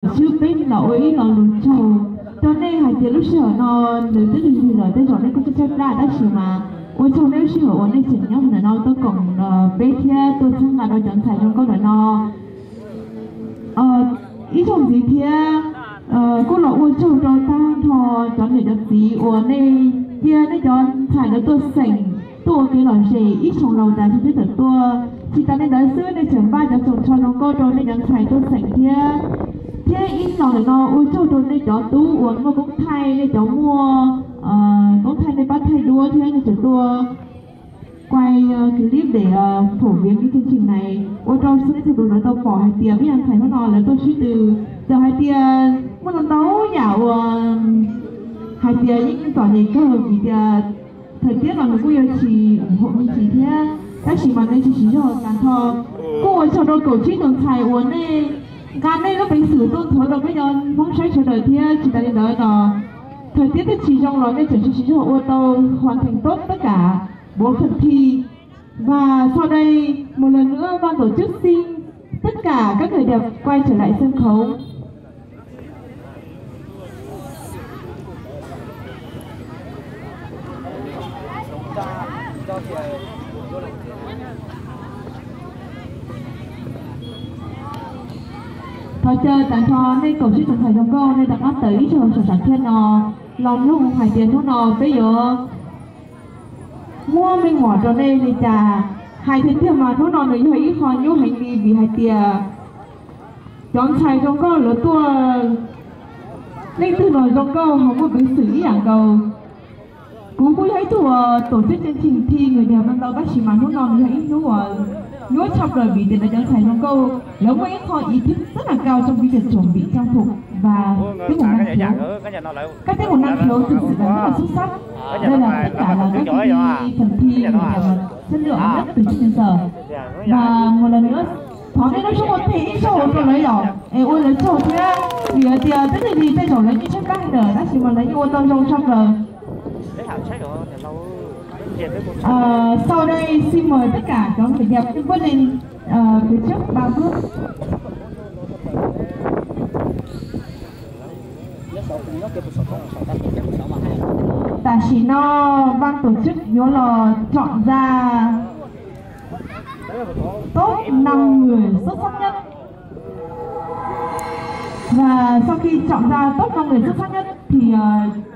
chưa biết nổi là lùn trầu cho nên hai tiếng lúc sửa nó nếu tới thì rồi tới rồi nên cũng sẽ ra đã sửa mà ôi trong nếu sửa ổn nên chỉnh nhau là nó tôi còn bé kia tôi sang là đôi chọn xài trong câu là nó ý trong gì kia cô lộ ôi trầu cho ta thò chọn để được gì ổn nên kia nó chọn xài nó tôi sành tôi cái loại gì ít trong lâu ta chỉ biết được tôi chỉ ta nên nói xưa nên chẳng ba cho nó cô rồi nên chọn xài tôi sành kia thế ít lòng nó ôi cho tôi đây cho tú uống mà cũng thay đây cho mua cũng thay đây bắt thay đua thế nên chúng tôi quay clip để phổ biến cái chương trình này ôi trong sẽ thực nói tao bỏ 2 tiếng với anh thầy nó là tôi suy từ giờ 2 tiếng muốn làm đấu dạo 2 tiếng những tòa này cơ vì thời tiết là nó cũng yêu chỉ ủng hộ mình chỉ thế các chị mà nên chỉ cho càng thò cô ơi cho đôi cổ trí tuần thầy uống đi gan đây nó bình xử tôn thối đâu bây giờ không sai cho đời kia chỉ ta đi đợi nó thời tiết thì chỉ trong đó nên chỉ cho ô tô hoàn thành tốt tất cả 4 phần thi và sau đây một lần nữa ban tổ chức xin tất cả các người đẹp quay trở lại sân khấu. Thôi chơi tại cho nên cầu sĩ tổng thầy trong câu nên đặt áp tới cho sản thiên nó lòng lúc hải tiền thuốc nó bây giờ mua mình ngỏ cho nên thì chả hai thiên tiền mà thuốc nó nữa hơi ít khó nhú hành đi vì hai tiền chọn thầy trong câu lỡ tua nên từ nói trong câu không có bị xử ý dạng cầu cũng vui thấy tổ chức chương trình thi người đẹp năm đầu bác sĩ mà thuốc nó nữa hơi ít đúng rồi nuôi trong đời bị tiền là chẳng thành trong câu nếu mấy họ ý thức rất là cao trong việc chuẩn bị trang phục và cái một năng khiếu các cái một năng khiếu thực sự là rất là xuất sắc. Đây là tất cả là các phần thi chất lượng nhất từ trước đến giờ và một lần nữa có cái nói chung một thị cho tôi lấy rồi ôi lấy chồng thế vì thì tất nhiên thì bây giờ lấy như chắc các đời đã chỉ mà lấy ô tô trong rồi. Sau đây xin mời tất cả các người đẹp bước lên phía trước 3 bước. Tạ sĩ no ban tổ chức nhớ là chọn ra top 5 người xuất sắc nhất và sau khi chọn ra top 5 người xuất sắc nhất thì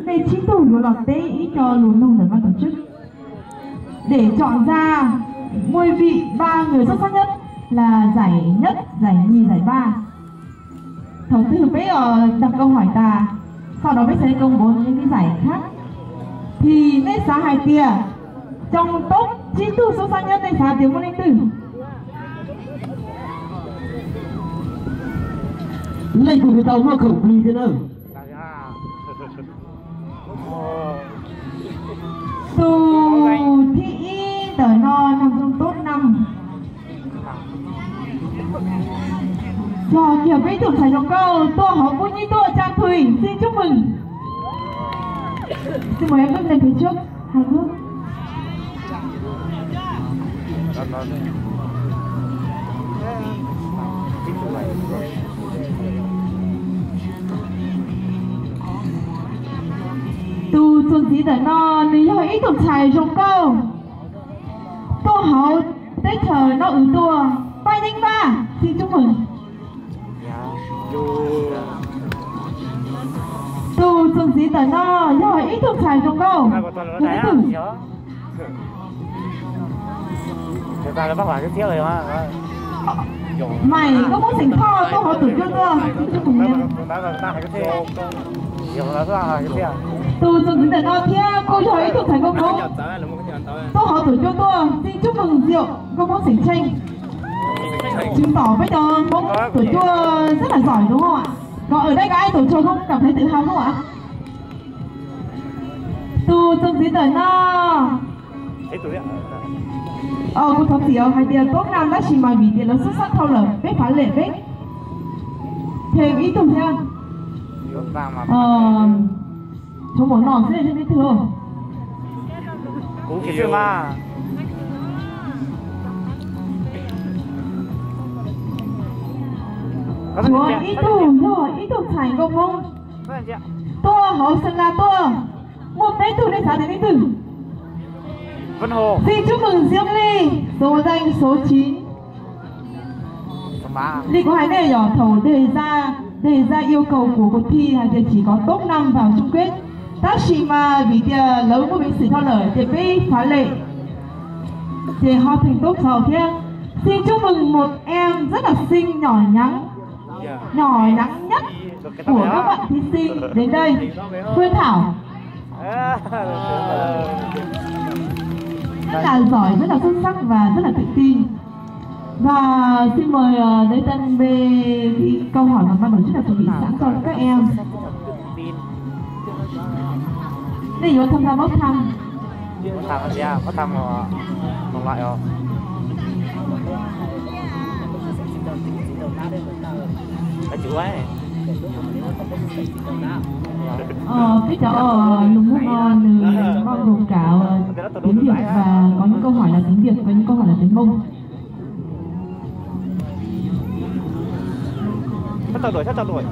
đây chính tủ nhớ là tế ý cho luôn nông để ban tổ chức để chọn ra ngôi vị 3 người xuất sắc nhất là giải nhất, giải nhì, giải ba. Thầu tư bây giờ đặt câu hỏi ta, sau đó mới sẽ công bố những cái giải khác. Thì nên giá 2 tiền trong top 9 tủ xuất sắc nhất nên giá tiếng 104. Lên của người ta mua khẩu ly thế nào? Tù thị đời no nằm trong top 5 cho nhiều cái thủ thầy trong câu tôi họ vui như tôi Trang Thùy xin chúc mừng. Xin mời em bước lên phía trước 2 bước. Tù xuân sĩ đời no lý hơi ít thủ thầy trong câu tôi họ tết thời nó ứng tua bay nhanh ba xin chúc mừng. Tù xuân sĩ đời no lý hơi ít thủ thầy trong câu ta đã bắt lại cái thiếu rồi mà mày có muốn thành kho tôi hỏi tuổi chưa chưa xin chúc mừng em. Tù xuân sĩ đời no kia cô cho ít thủ thầy công công tôi hỏi tuổi chưa tôi xin chúc mừng rượu công bố sỉnh tranh chứng tỏ bây giờ bóng tuổi chua rất là giỏi đúng không ạ? Còn ở đây có ai tuổi chua không cảm thấy tự hào không ạ? Tù xuân sĩ đời no cô thật tiểu hai tiền tốt nam đã chỉ mày bị tiền nó xuất sắc thâu lở bếp phá lệ bếp thêm ý tưởng theo cho món nòn sẽ lên biết thừa cũng chỉ mà chúa ít tụ chạy công mông tua hậu sân là tua một đấy tụ đây sao đến từ Vân Hồ. Xin chúc mừng Diễm Ly số danh số 9. Ly có hai đề nhỏ thầu đề ra yêu cầu của cuộc thi thì chỉ có top 5 vào chung kết. Ta chỉ mà vì lớn của mình xử theo lời thì bị phá lệ thì họ thành top 6 kia. Xin chúc mừng một em rất là xinh nhỏ nhắn nhất của các bạn thí sinh đến đây, Phương Thảo. Rất là giỏi, rất là xuất sắc và rất là tự tin. Và xin mời Đế Tân về câu hỏi mà ban tổ chức đã chuẩn bị sẵn cho các em. Để vô tham gia bốc thăm. Có thăm còn lại không? Cái chữ ấy. Cái chỗ lùng hút ngon bao gồm cả tiếng Việt và có những câu hỏi là tiếng Việt và những câu hỏi là tiếng Mông. Sắp trao đổi.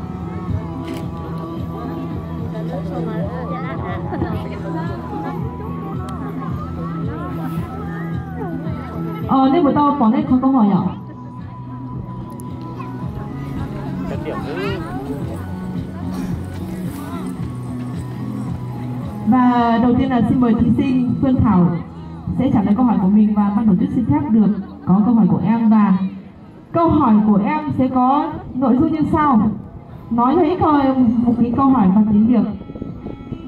Nên buổi tao bỏ nét không câu hỏi ạ. Và đầu tiên là xin mời thí sinh Phương Thảo sẽ trả lời câu hỏi của mình và ban tổ chức xin phép được có câu hỏi của em. Và câu hỏi của em sẽ có nội dung như sau. Nói thấy coi một cái câu hỏi bằng tiếng Việt.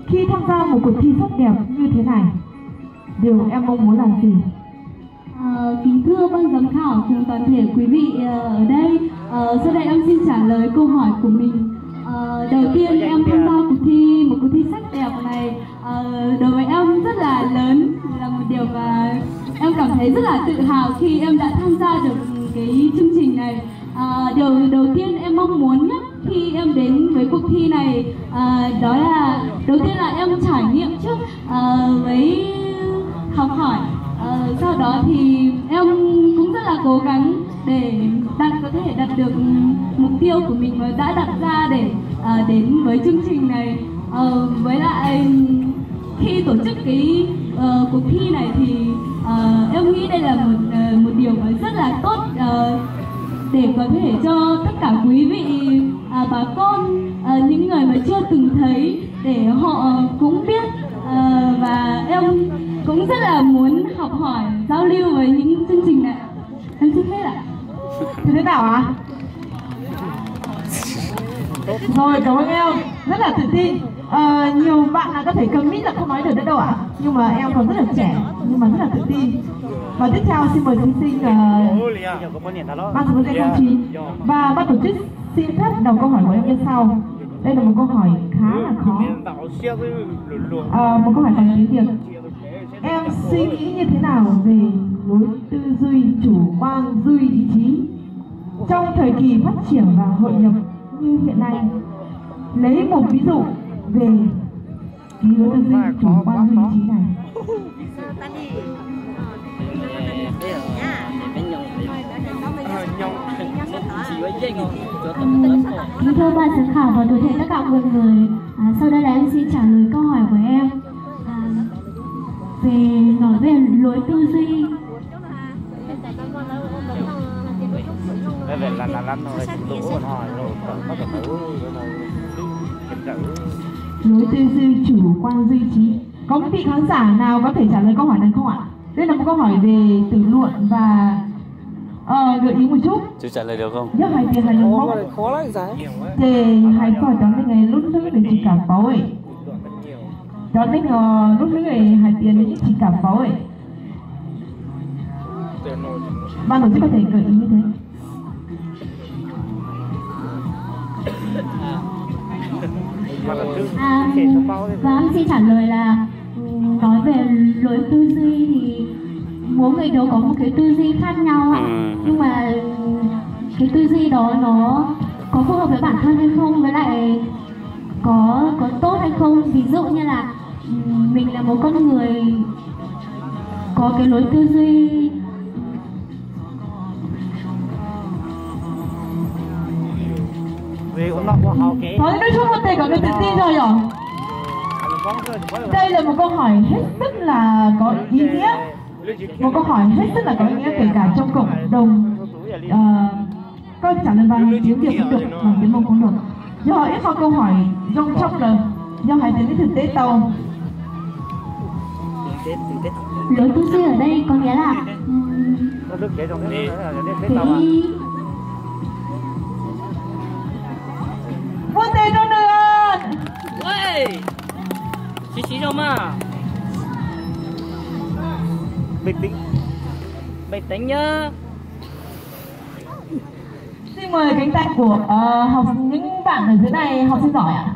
Khi tham gia một cuộc thi sắc đẹp như thế này, điều em mong muốn là gì? Kính thưa ban giám khảo cùng toàn thể quý vị ở đây, sau đây em xin trả lời câu hỏi của mình. Đầu tiên em tham gia một cuộc thi sắc đẹp này đối với em rất là lớn, là một điều mà em cảm thấy rất là tự hào khi em đã tham gia được cái chương trình này. Điều đầu tiên em mong muốn nhất khi em đến với cuộc thi này đó là đầu tiên là em trải nghiệm trước với học hỏi. Sau đó thì em cũng rất là cố gắng để có thể đạt được mục tiêu của mình và đã đặt ra để đến với chương trình này. Với lại khi tổ chức cái cuộc thi này thì em nghĩ đây là một điều mà rất là tốt để có thể cho tất cả quý vị bà con, những người mà chưa từng thấy để họ cũng biết, và em cũng rất là muốn học hỏi, giao lưu với những chương trình này. Em xin hết ạ. Thế nào ạ? Rồi, cảm ơn em, rất là tự tin. Nhiều bạn là có thể cầm mic là không nói được nữa đâu ạ. Nhưng mà em còn rất là trẻ, nhưng mà rất là tự tin. Và tiếp theo xin mời thí sinh ban số 09 và ban tổ chức xin phép đầu câu hỏi của em như sau. Đây là một câu hỏi khá là khó. Một câu hỏi bằng tiếng Việt. Em suy nghĩ như thế nào về lối tư duy chủ quan duy ý chí trong thời kỳ phát triển và hội nhập như hiện nay? Lấy một ví dụ về cái lối tư duy chủ quan duy ý chí này. Kính thưa ban giám khảo và toàn thể tất cả mọi người, sau đây là em xin trả lời câu hỏi của em. Nói về lối tư duy. Lối tư duy chủ quan duy trí. Có một vị khán giả nào có thể trả lời câu hỏi này không ạ? Đây là một câu hỏi về từ luận và gợi ý một chút. Chú trả lời được không? Nhớ hai tiền hai lông móc. Thì hai coi đó là ngày lúc nước để chỉ cảm báo ấy. Đó là lúc nước này hai tiền để chỉ cảm báo ấy. Ban tổ chức có thể gợi ý như thế. Và em xin trả lời là nói về lối tư duy thì mỗi người đều có một cái tư duy khác nhau ạ. Nhưng mà cái tư duy đó nó có phù hợp với bản thân hay không, với lại có tốt hay không. Ví dụ như là mình là một con người có cái lối tư duy vì cũng nó của họ kỹ. Nói chung vấn đề có cái tự tin rồi nhở? Đây là một câu hỏi hết sức là có ý nghĩa. Một câu hỏi hết sức là có ý nghĩa kể cả trong cộng đồng. Câu trả lời bằng tiếng Việt cũng được, bằng tiếng Mông cũng được. Do ít có câu hỏi rong trong là do hai tiếng thực tế tàu. Lối tu sư ở đây có nghĩa là Vấn đề trong đường. Ôi, xí đâu mà. Bình tĩnh nhá. Xin mời cánh tay của những bạn ở dưới này học sinh giỏi ạ.